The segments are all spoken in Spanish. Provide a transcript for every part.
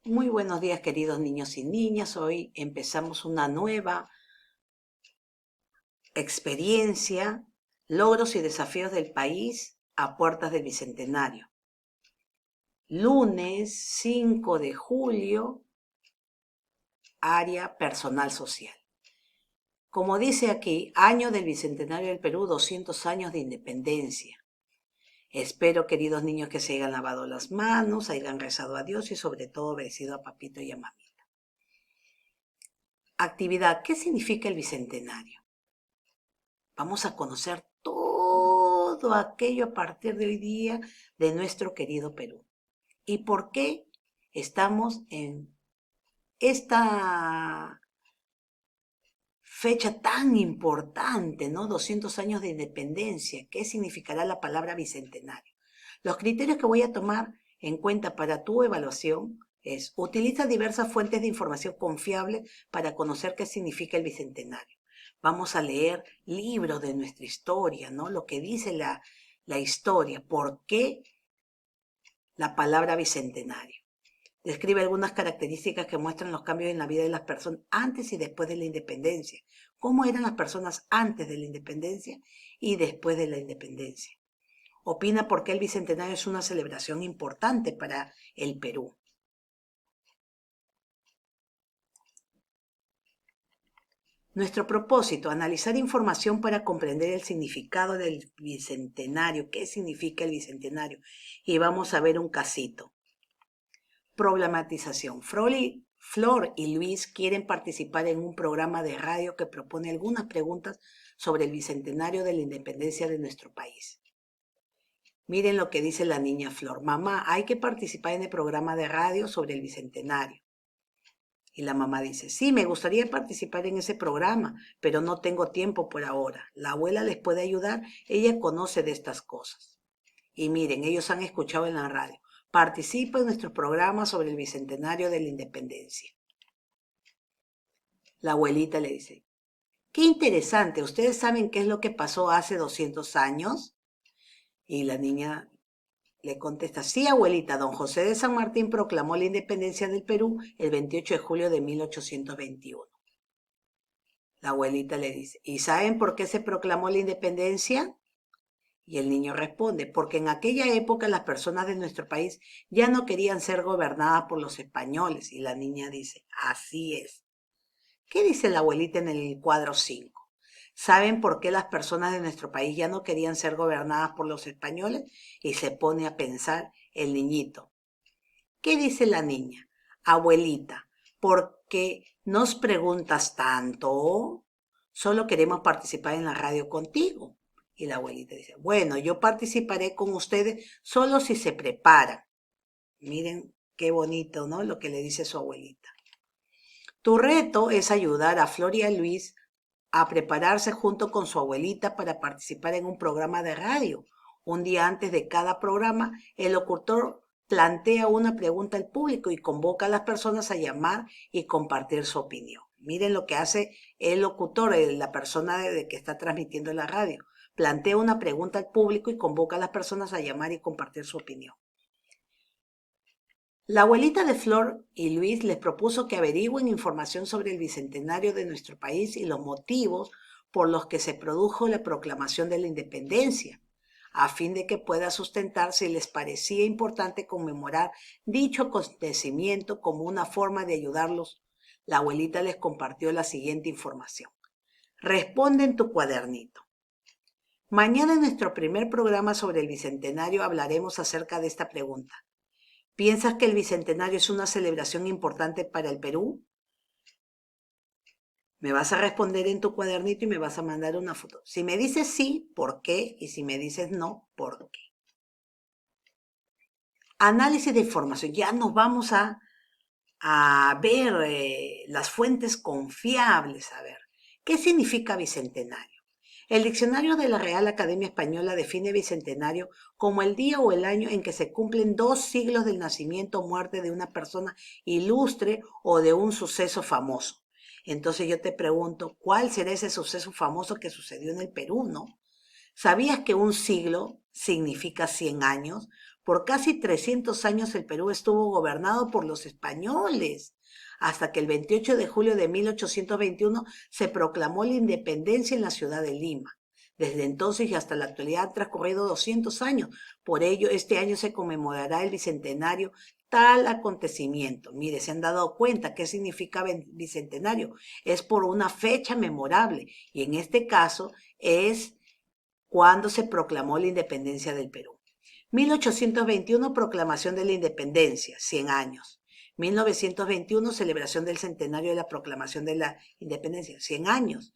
Muy buenos días, queridos niños y niñas. Hoy empezamos una nueva experiencia, logros y desafíos del país a puertas del Bicentenario. Lunes 5 de julio, área personal social. Como dice aquí, año del Bicentenario del Perú, 200 años de independencia. Espero, queridos niños, que se hayan lavado las manos, hayan rezado a Dios y sobre todo obedecido a papito y a mamita. Actividad. ¿Qué significa el Bicentenario? Vamos a conocer todo aquello a partir de hoy día de nuestro querido Perú. ¿Y por qué estamos en esta fecha tan importante, ¿no? 200 años de independencia. ¿Qué significará la palabra bicentenario? Los criterios que voy a tomar en cuenta para tu evaluación es: utiliza diversas fuentes de información confiable para conocer qué significa el bicentenario. Vamos a leer libros de nuestra historia, ¿no? Lo que dice la historia. ¿Por qué la palabra bicentenario? Describe algunas características que muestran los cambios en la vida de las personas antes y después de la independencia. ¿Cómo eran las personas antes de la independencia y después de la independencia? Opina por qué el Bicentenario es una celebración importante para el Perú. Nuestro propósito: analizar información para comprender el significado del Bicentenario. ¿Qué significa el Bicentenario? Y vamos a ver un casito. Problematización. Flor y Luis quieren participar en un programa de radio que propone algunas preguntas sobre el Bicentenario de la independencia de nuestro país. Miren lo que dice la niña Flor. Mamá, hay que participar en el programa de radio sobre el Bicentenario. Y la mamá dice, sí, me gustaría participar en ese programa, pero no tengo tiempo por ahora. La abuela les puede ayudar, ella conoce de estas cosas. Y miren, ellos han escuchado en la radio. Participa en nuestro programa sobre el Bicentenario de la Independencia. La abuelita le dice, qué interesante, ¿ustedes saben qué es lo que pasó hace 200 años? Y la niña le contesta, sí, abuelita, don José de San Martín proclamó la independencia del Perú el 28 de julio de 1821. La abuelita le dice, ¿y saben por qué se proclamó la independencia? Y el niño responde, porque en aquella época las personas de nuestro país ya no querían ser gobernadas por los españoles. Y la niña dice, así es. ¿Qué dice la abuelita en el cuadro 5? ¿Saben por qué las personas de nuestro país ya no querían ser gobernadas por los españoles? Y se pone a pensar el niñito. ¿Qué dice la niña? Abuelita, ¿por qué nos preguntas tanto? Solo queremos participar en la radio contigo. Y la abuelita dice, bueno, yo participaré con ustedes solo si se preparan. Miren qué bonito, ¿no? Lo que le dice su abuelita. Tu reto es ayudar a Flor y a Luis a prepararse junto con su abuelita para participar en un programa de radio. Un día antes de cada programa, el locutor plantea una pregunta al público y convoca a las personas a llamar y compartir su opinión. Miren lo que hace el locutor, la persona que está transmitiendo la radio. Plantea una pregunta al público y convoca a las personas a llamar y compartir su opinión. La abuelita de Flor y Luis les propuso que averigüen información sobre el bicentenario de nuestro país y los motivos por los que se produjo la proclamación de la independencia, a fin de que pueda sustentar si les parecía importante conmemorar dicho acontecimiento como una forma de ayudarlos. La abuelita les compartió la siguiente información. Responde en tu cuadernito. Mañana en nuestro primer programa sobre el bicentenario hablaremos acerca de esta pregunta. ¿Piensas que el Bicentenario es una celebración importante para el Perú? Me vas a responder en tu cuadernito y me vas a mandar una foto. Si me dices sí, ¿por qué? Y si me dices no, ¿por qué? Análisis de información. Ya nos vamos a ver las fuentes confiables. A ver, ¿qué significa Bicentenario? El diccionario de la Real Academia Española define bicentenario como el día o el año en que se cumplen 2 siglos del nacimiento o muerte de una persona ilustre o de un suceso famoso. Entonces yo te pregunto, ¿cuál será ese suceso famoso que sucedió en el Perú, no? ¿Sabías que un siglo significa 100 años? Por casi 300 años el Perú estuvo gobernado por los españoles, hasta que el 28 de julio de 1821 se proclamó la independencia en la ciudad de Lima. Desde entonces y hasta la actualidad han transcurrido 200 años. Por ello, este año se conmemorará el bicentenario tal acontecimiento. Mire, se han dado cuenta qué significa bicentenario. Es por una fecha memorable y en este caso es cuando se proclamó la independencia del Perú. 1821, proclamación de la independencia, 100 años. 1921, celebración del centenario de la proclamación de la independencia, 100 años.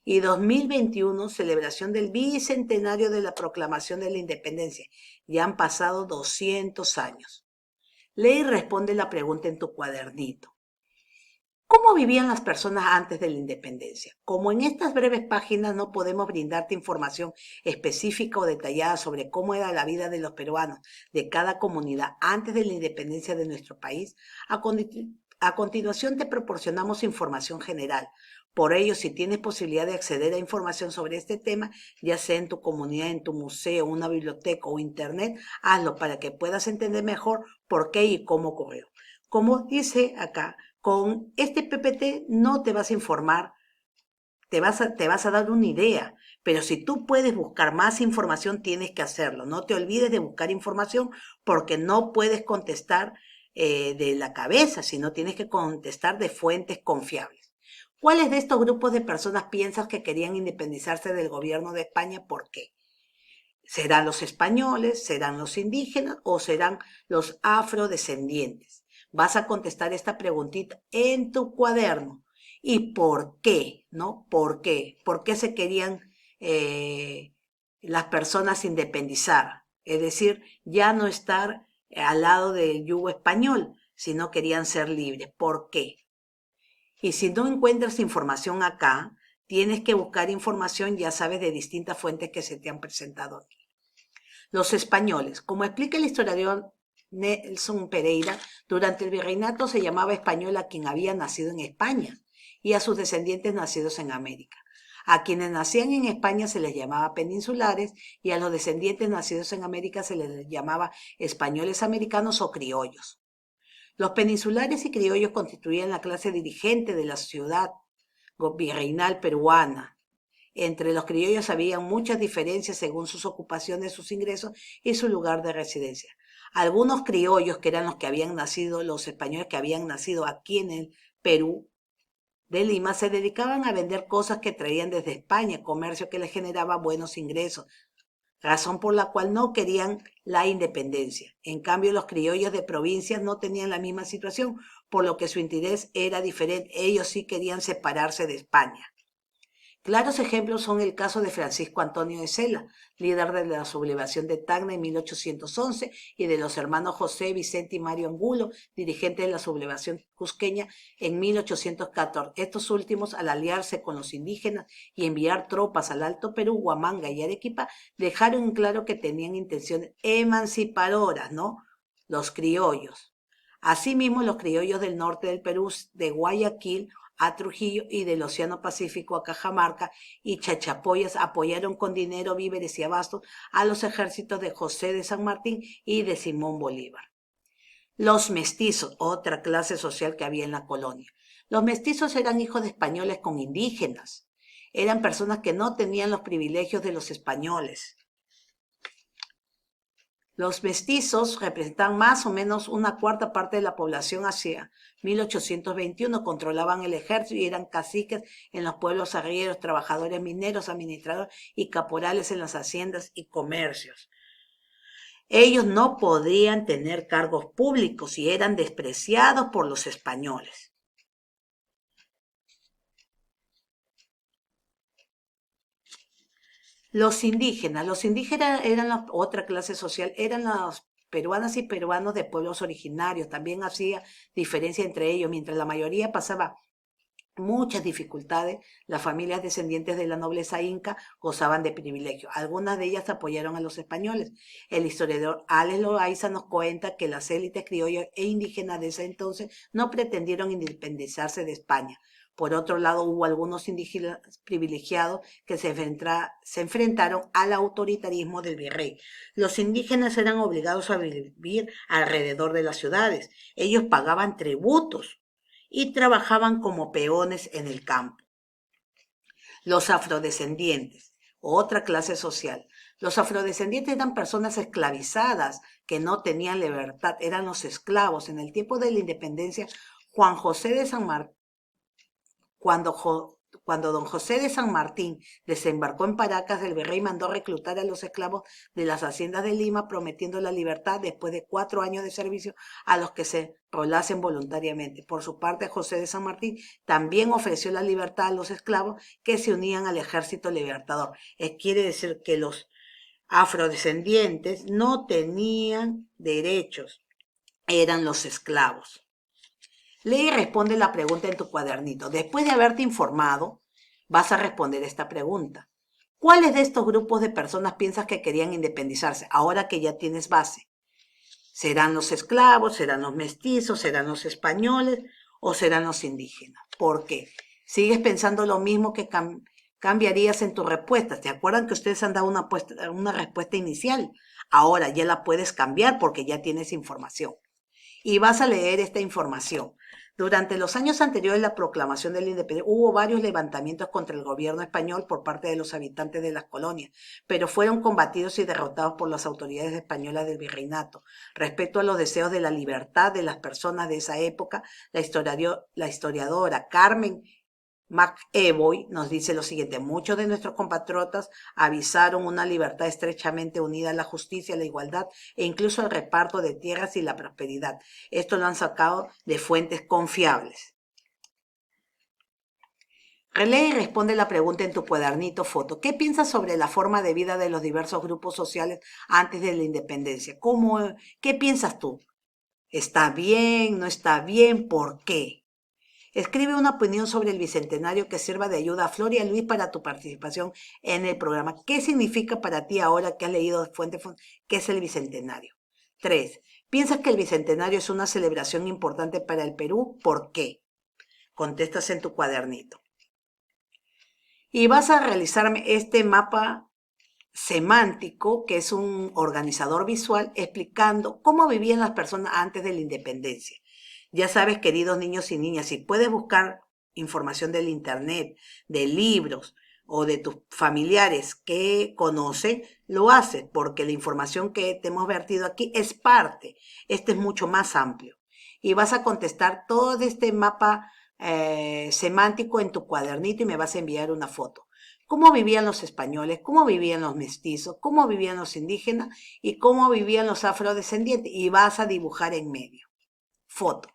Y 2021, celebración del bicentenario de la proclamación de la independencia. Ya han pasado 200 años. Lee y responde la pregunta en tu cuadernito. ¿Cómo vivían las personas antes de la independencia? Como en estas breves páginas no podemos brindarte información específica o detallada sobre cómo era la vida de los peruanos de cada comunidad antes de la independencia de nuestro país, a continuación te proporcionamos información general. Por ello, si tienes posibilidad de acceder a información sobre este tema, ya sea en tu comunidad, en tu museo, una biblioteca o internet, hazlo para que puedas entender mejor por qué y cómo ocurrió. Como dice acá, con este PPT no te vas a informar, te vas a dar una idea, pero si tú puedes buscar más información, tienes que hacerlo. No te olvides de buscar información porque no puedes contestar de la cabeza, sino tienes que contestar de fuentes confiables. ¿Cuáles de estos grupos de personas piensas que querían independizarse del gobierno de España? ¿Por qué? ¿Serán los españoles, serán los indígenas o serán los afrodescendientes? Vas a contestar esta preguntita en tu cuaderno. ¿Y por qué? ¿No? ¿Por qué? ¿Por qué se querían eh, las personas independizar? Es decir, ya no estar al lado del yugo español, sino querían ser libres. ¿Por qué? Y si no encuentras información acá, tienes que buscar información, ya sabes, de distintas fuentes que se te han presentado aquí. Los españoles, como explica el historiador Nelson Pereira, durante el virreinato se llamaba español a quien había nacido en España y a sus descendientes nacidos en América. A quienes nacían en España se les llamaba peninsulares y a los descendientes nacidos en América se les llamaba españoles americanos o criollos. Los peninsulares y criollos constituían la clase dirigente de la ciudad virreinal peruana. Entre los criollos había muchas diferencias según sus ocupaciones, sus ingresos y su lugar de residencia. Algunos criollos, que eran los que habían nacido, los españoles que habían nacido aquí en el Perú de Lima, se dedicaban a vender cosas que traían desde España, comercio que les generaba buenos ingresos, razón por la cual no querían la independencia. En cambio, los criollos de provincias no tenían la misma situación, por lo que su interés era diferente. Ellos sí querían separarse de España. Claros ejemplos son el caso de Francisco Antonio de Sela, líder de la sublevación de Tacna en 1811, y de los hermanos José, Vicente y Mario Angulo, dirigentes de la sublevación cusqueña en 1814. Estos últimos, al aliarse con los indígenas y enviar tropas al Alto Perú, Huamanga y Arequipa, dejaron en claro que tenían intenciones emancipadoras, ¿no? Los criollos. Asimismo, los criollos del norte del Perú, de Guayaquil a Trujillo y del Océano Pacífico a Cajamarca y Chachapoyas apoyaron con dinero, víveres y abastos a los ejércitos de José de San Martín y de Simón Bolívar. Los mestizos, otra clase social que había en la colonia. Los mestizos eran hijos de españoles con indígenas. Eran personas que no tenían los privilegios de los españoles. Los mestizos representaban más o menos una cuarta parte de la población hacia 1821, controlaban el ejército y eran caciques en los pueblos arrieros, trabajadores mineros, administradores y caporales en las haciendas y comercios. Ellos no podían tener cargos públicos y eran despreciados por los españoles. Los indígenas eran la otra clase social, eran las peruanas y peruanos de pueblos originarios. También hacía diferencia entre ellos, mientras la mayoría pasaba muchas dificultades, las familias descendientes de la nobleza inca gozaban de privilegios. Algunas de ellas apoyaron a los españoles. El historiador Alex Loaiza nos cuenta que las élites criollas e indígenas de ese entonces no pretendieron independizarse de España. Por otro lado, hubo algunos indígenas privilegiados que se enfrentaron al autoritarismo del virrey. Los indígenas eran obligados a vivir alrededor de las ciudades. Ellos pagaban tributos y trabajaban como peones en el campo. Los afrodescendientes, otra clase social. Los afrodescendientes eran personas esclavizadas que no tenían libertad, eran los esclavos. En el tiempo de la independencia, Juan José de San Martín, cuando don José de San Martín desembarcó en Paracas, el virrey mandó reclutar a los esclavos de las haciendas de Lima, prometiendo la libertad después de 4 años de servicio a los que se rolasen voluntariamente. Por su parte, José de San Martín también ofreció la libertad a los esclavos que se unían al ejército libertador. Quiere decir que los afrodescendientes no tenían derechos, eran los esclavos. Lee y responde la pregunta en tu cuadernito. Después de haberte informado, vas a responder esta pregunta. ¿Cuáles de estos grupos de personas piensas que querían independizarse ahora que ya tienes base? ¿Serán los esclavos, serán los mestizos, serán los españoles o serán los indígenas? ¿Por qué? ¿Sigues pensando lo mismo que cambiarías en tus respuestas? ¿Te acuerdan que ustedes han dado una respuesta inicial? Ahora ya la puedes cambiar porque ya tienes información. Y vas a leer esta información. Durante los años anteriores a la proclamación de la independencia, hubo varios levantamientos contra el gobierno español por parte de los habitantes de las colonias, pero fueron combatidos y derrotados por las autoridades españolas del virreinato. Respecto a los deseos de la libertad de las personas de esa época, la historiadora Carmen McEvoy nos dice lo siguiente: muchos de nuestros compatriotas avisaron una libertad estrechamente unida a la justicia, la igualdad e incluso al reparto de tierras y la prosperidad. Esto lo han sacado de fuentes confiables. Relee y responde la pregunta en tu cuadernito foto. ¿Qué piensas sobre la forma de vida de los diversos grupos sociales antes de la independencia? ¿Qué piensas tú? ¿Está bien? ¿No está bien? ¿Por qué? Escribe una opinión sobre el Bicentenario que sirva de ayuda a Flor y a Luis para tu participación en el programa. ¿Qué significa para ti ahora que has leído de fuente qué es el Bicentenario? 3. ¿Piensas que el Bicentenario es una celebración importante para el Perú? ¿Por qué? Contestas en tu cuadernito. Y vas a realizarme este mapa semántico, que es un organizador visual, explicando cómo vivían las personas antes de la independencia. Ya sabes, queridos niños y niñas, si puedes buscar información del internet, de libros o de tus familiares que conocen, lo haces, porque la información que te hemos vertido aquí es parte. Este es mucho más amplio. Y vas a contestar todo este mapa semántico en tu cuadernito y me vas a enviar una foto. Cómo vivían los españoles, cómo vivían los mestizos, cómo vivían los indígenas y cómo vivían los afrodescendientes. Y vas a dibujar en medio. Foto.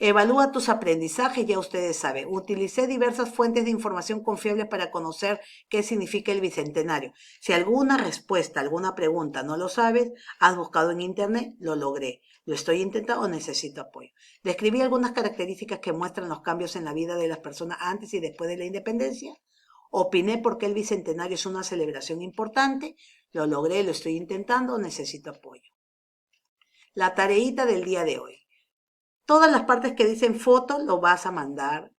Evalúa tus aprendizajes, ya ustedes saben. Utilicé diversas fuentes de información confiables para conocer qué significa el Bicentenario. Si alguna respuesta, alguna pregunta no lo sabes, has buscado en internet, lo logré. Lo estoy intentando o necesito apoyo. Describí algunas características que muestran los cambios en la vida de las personas antes y después de la independencia. Opiné por qué el Bicentenario es una celebración importante. Lo logré, lo estoy intentando o necesito apoyo. La tareita del día de hoy. Todas las partes que dicen foto lo vas a mandar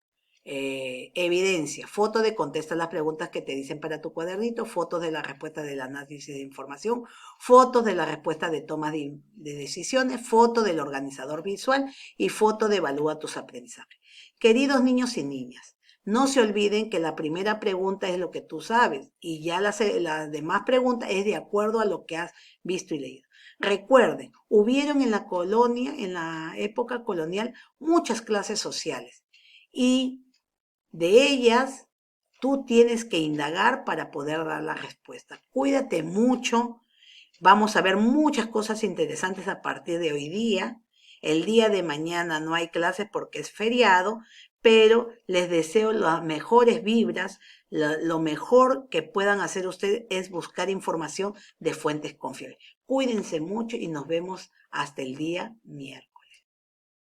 evidencia. Foto de contesta las preguntas que te dicen para tu cuadernito, fotos de la respuesta del análisis de información, fotos de la respuesta de toma de decisiones, foto del organizador visual y foto de evalúa tus aprendizajes. Queridos niños y niñas, no se olviden que la primera pregunta es lo que tú sabes y ya las demás preguntas es de acuerdo a lo que has visto y leído. Recuerden, hubieron en la colonia, en la época colonial, muchas clases sociales y de ellas tú tienes que indagar para poder dar la respuesta. Cuídate mucho, vamos a ver muchas cosas interesantes a partir de hoy día. El día de mañana no hay clases porque es feriado, pero les deseo las mejores vibras. Lo mejor que puedan hacer ustedes es buscar información de fuentes confiables. Cuídense mucho y nos vemos hasta el día miércoles.